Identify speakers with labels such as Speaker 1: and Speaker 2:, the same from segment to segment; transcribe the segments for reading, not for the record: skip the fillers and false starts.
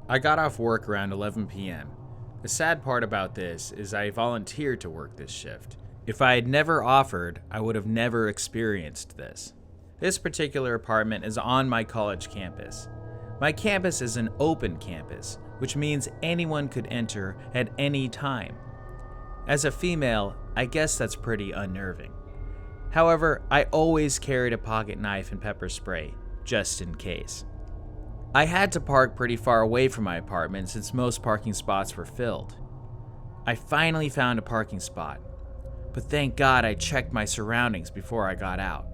Speaker 1: I got off work around 11 p.m. The sad part about this is I volunteered to work this shift. If I had never offered, I would have never experienced this. This particular apartment is on my college campus. My campus is an open campus, which means anyone could enter at any time. As a female, I guess that's pretty unnerving. However, I always carried a pocket knife and pepper spray, just in case. I had to park pretty far away from my apartment since most parking spots were filled. I finally found a parking spot, but thank God I checked my surroundings before I got out.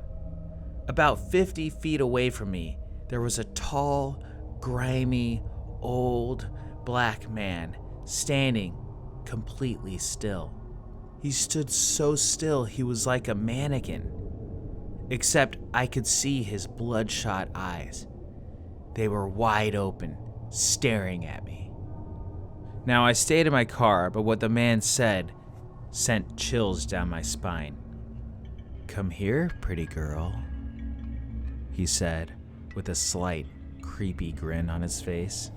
Speaker 1: About 50 feet away from me, there was a tall, grimy, old, black man standing completely still. He stood so still he was like a mannequin, except I could see his bloodshot eyes. They were wide open, staring at me. Now, I stayed in my car, but what the man said sent chills down my spine. "Come here, pretty girl," he said, with a slight, creepy grin on his face.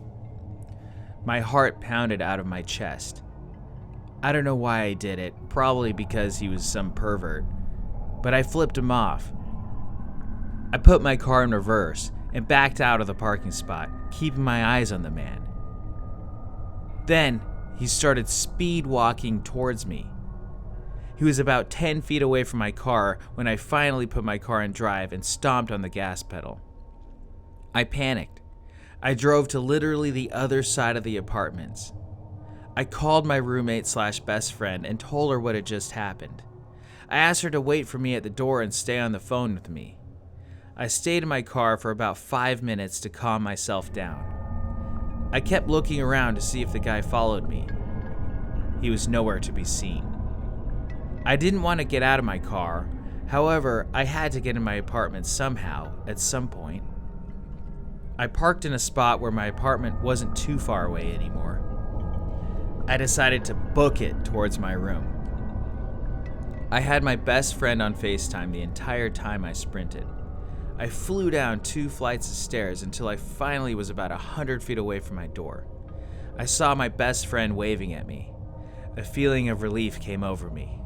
Speaker 1: My heart pounded out of my chest. I don't know why I did it, probably because he was some pervert, but I flipped him off. I put my car in reverse and backed out of the parking spot, keeping my eyes on the man. Then he started speed walking towards me. He was about 10 feet away from my car when I finally put my car in drive and stomped on the gas pedal. I panicked. I drove to literally the other side of the apartments. I called my roommate/best friend and told her what had just happened. I asked her to wait for me at the door and stay on the phone with me. I stayed in my car for about 5 minutes to calm myself down. I kept looking around to see if the guy followed me. He was nowhere to be seen. I didn't want to get out of my car, however, I had to get in my apartment somehow, at some point. I parked in a spot where my apartment wasn't too far away anymore. I decided to book it towards my room. I had my best friend on FaceTime the entire time I sprinted. I flew down 2 flights of stairs until I finally was about 100 feet away from my door. I saw my best friend waving at me. A feeling of relief came over me,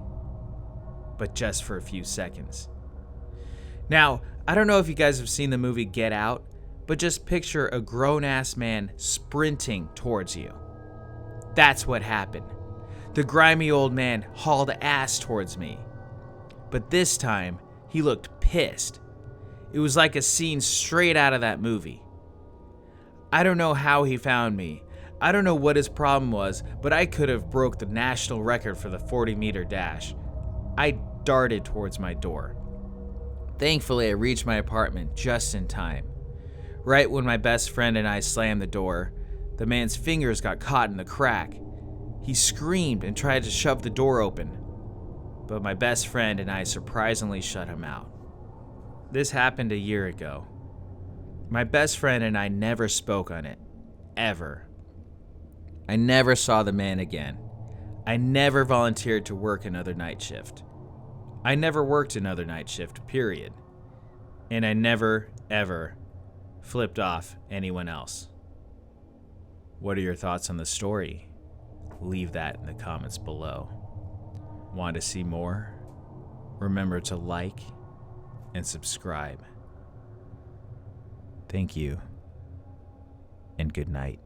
Speaker 1: but just for a few seconds. Now, I don't know if you guys have seen the movie Get Out, but just picture a grown-ass man sprinting towards you. That's what happened. The grimy old man hauled ass towards me. But this time, he looked pissed. It was like a scene straight out of that movie. I don't know how he found me. I don't know what his problem was, but I could have broke the national record for the 40-meter dash. I darted towards my door. Thankfully, I reached my apartment just in time. Right when my best friend and I slammed the door, the man's fingers got caught in the crack. He screamed and tried to shove the door open, but my best friend and I surprisingly shut him out. This happened a year ago. My best friend and I never spoke on it, ever. I never saw the man again. I never volunteered to work another night shift. I never worked another night shift, period. And I never, ever flipped off anyone else. What are your thoughts on the story? Leave that in the comments below. Want to see more? Remember to like and subscribe. Thank you, and good night.